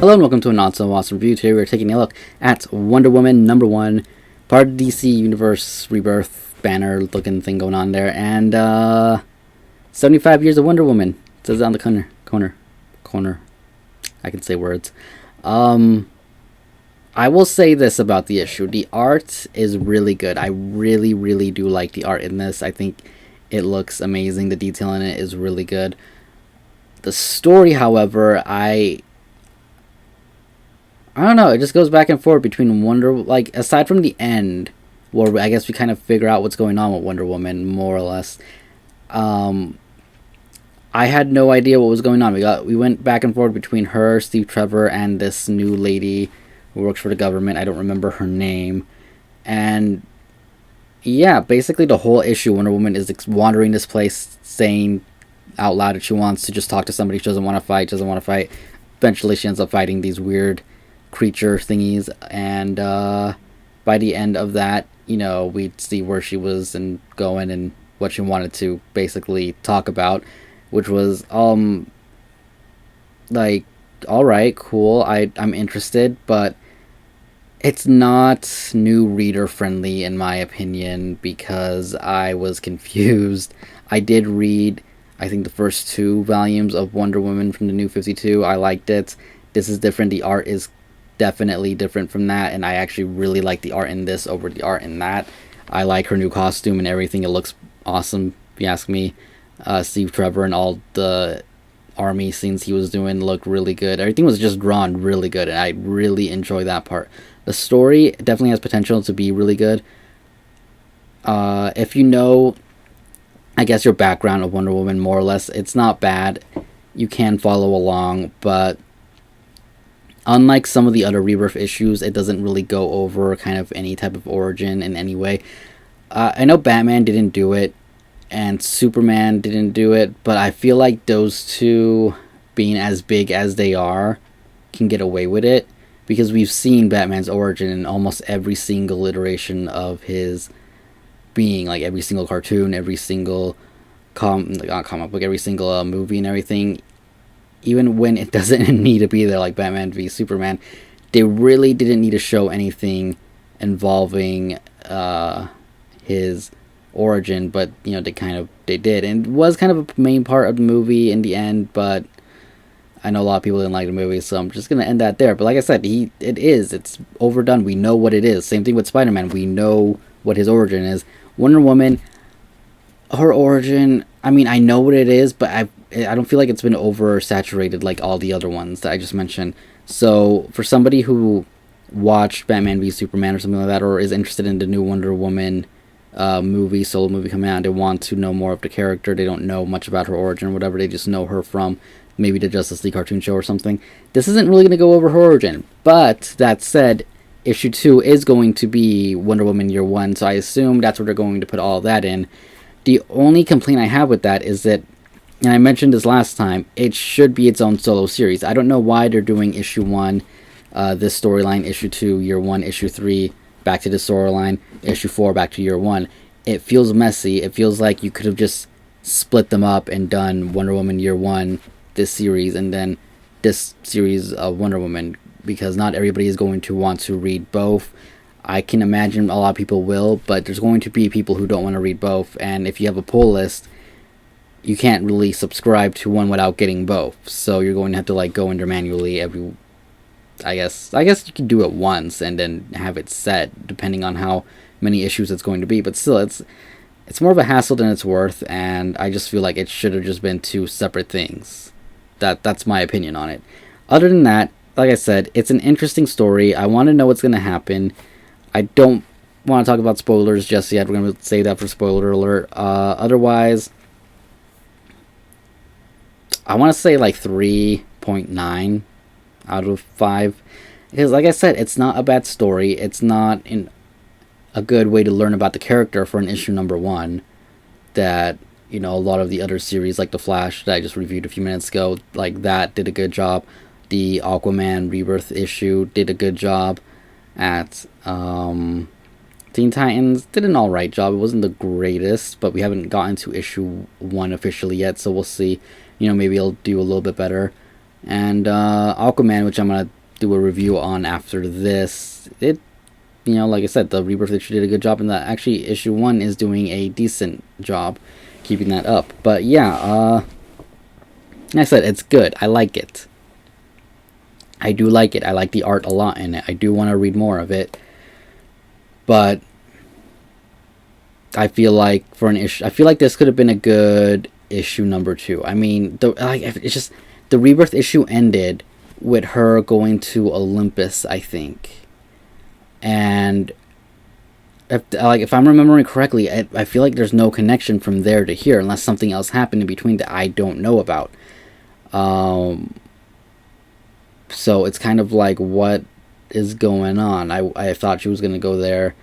Hello and welcome to a not so awesome review. Today we're taking a look at Wonder Woman #1, part of DC Universe Rebirth banner looking thing going on there, and 75 years of Wonder Woman. It says it on the corner. I can say words. I will say this about the issue: the art is really good. I really do like the art in this. I think it looks amazing. The detail in it is really good. The story, however, I don't know, it just goes back and forth between aside from the end, where I guess we kind of figure out what's going on with Wonder Woman, more or less. I had no idea what was going on. We went back and forth between her, Steve Trevor, and this new lady who works for the government. I don't remember her name. And yeah, basically the whole issue, Wonder Woman is wandering this place, saying out loud that she wants to just talk to somebody. She doesn't want to fight. Eventually she ends up fighting these weird creature thingies, and by the end of that, we'd see where she was and going and what she wanted to basically talk about, which was alright, cool, I'm interested, but it's not new reader friendly in my opinion, because I was confused. I did read, I think, the first 2 volumes of Wonder Woman from the New 52. I liked it. This is different. The art is definitely different from that, and I actually really like the art in this over the art in that. I like her new costume and everything. It looks awesome, if you ask me. Steve Trevor and all the army scenes he was doing looked really good. Everything was just drawn really good, and I really enjoy that part. The story definitely has potential to be really good. If you know, I guess, your background of Wonder Woman, more or less, it's not bad. You can follow along, but unlike some of the other Rebirth issues, it doesn't really go over kind of any type of origin in any way. I know Batman didn't do it, and Superman didn't do it, but I feel like those two, being as big as they are, can get away with it, because we've seen Batman's origin in almost every single iteration of his being, like every single cartoon, every single comic book, every single movie and everything. Even when it doesn't need to be there, like Batman v Superman, they really didn't need to show anything involving his origin, but they did, and it was kind of a main part of the movie in the end. But I know a lot of people didn't like the movie, so I'm just gonna end that there. But like I said, it's overdone. We know what it is. Same thing with Spider-Man. We know what his origin is. Wonder Woman, her origin, I mean, I know what it is, but I don't feel like it's been oversaturated like all the other ones that I just mentioned. So for somebody who watched Batman v Superman or something like that, or is interested in the new Wonder Woman solo movie coming out, they want to know more of the character, they don't know much about her origin or whatever, they just know her from maybe the Justice League cartoon show or something, this isn't really going to go over her origin. But that said, issue 2 is going to be Wonder Woman Year 1, so I assume that's where they're going to put all of that in. The only complaint I have with that is that, and I mentioned this last time, it should be its own solo series. I don't know why they're doing issue 1, this storyline, issue 2, year 1, issue 3, back to this storyline, issue 4, back to year 1. It feels messy. It feels like you could have just split them up and done Wonder Woman Year 1, this series, and then this series of Wonder Woman, because not everybody is going to want to read both. I can imagine a lot of people will, but there's going to be people who don't want to read both, and if you have a pull list, you can't really subscribe to one without getting both, so you're going to have to go in there manually every, I guess you can do it once and then have it set depending on how many issues it's going to be, but still, it's more of a hassle than it's worth, and I just feel like it should have just been 2 separate things. That's my opinion on it. Other than that, like I said, it's an interesting story. I want to know what's going to happen. I don't want to talk about spoilers just yet. We're going to save that for spoiler alert. Otherwise, I want to say 3.9 out of 5. Because like I said, it's not a bad story. It's not a good way to learn about the character for an issue #1 that, a lot of the other series, like The Flash that I just reviewed a few minutes ago, that did a good job. The Aquaman Rebirth issue did a good job at. Teen Titans did an alright job. It wasn't the greatest, but we haven't gotten to issue 1 officially yet, so we'll see. Maybe it'll do a little bit better. And Aquaman, which I'm gonna do a review on after this, it, you know, like I said, the Rebirth issue did a good job in that. Actually, issue 1 is doing a decent job keeping that up. But yeah, like I said, it's good. I like it. I do like it. I like the art a lot in it. I do want to read more of it. But I feel like for an issue, I feel like this could have been a good issue number 2. I mean, it's just the Rebirth issue ended with her going to Olympus, I think. And if I'm remembering correctly, I feel like there's no connection from there to here unless something else happened in between that I don't know about. So it's kind of like, what is going on? I thought she was going to go there.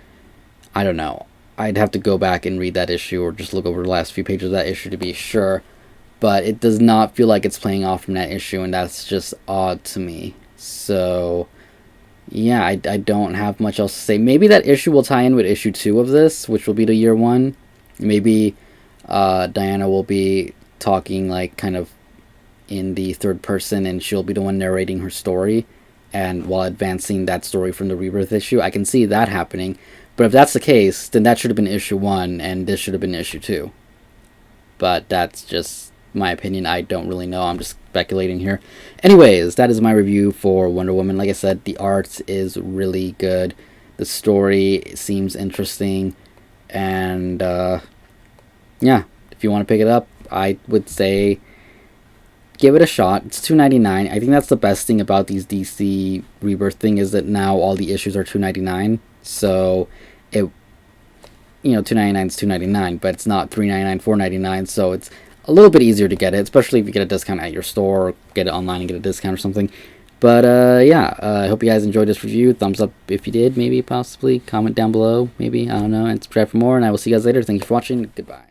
I don't know. I'd have to go back and read that issue or just look over the last few pages of that issue to be sure. But it does not feel like it's playing off from that issue, and that's just odd to me. So, yeah, I don't have much else to say. Maybe that issue will tie in with issue 2 of this, which will be the year 1. Maybe Diana will be talking, like, kind of in the third person, and she'll be the one narrating her story, and while advancing that story from the Rebirth issue. I can see that happening. But if that's the case, then that should have been issue 1, and this should have been issue 2. But that's just my opinion. I don't really know. I'm just speculating here. Anyways, that is my review for Wonder Woman. Like I said, the art is really good. The story seems interesting. And, yeah, if you want to pick it up, I would say give it a shot. It's $2.99. I think that's the best thing about these DC Rebirth thing, is that now all the issues are $2.99. So it, you know, $2.99 is $2.99, but it's not $3.99, $4.99. So it's a little bit easier to get it, especially if you get a discount at your store, or get it online and get a discount or something. But yeah, I hope you guys enjoyed this review. Thumbs up if you did, maybe, possibly. Comment down below, maybe, I don't know, and subscribe for more. And I will see you guys later. Thank you for watching. Goodbye.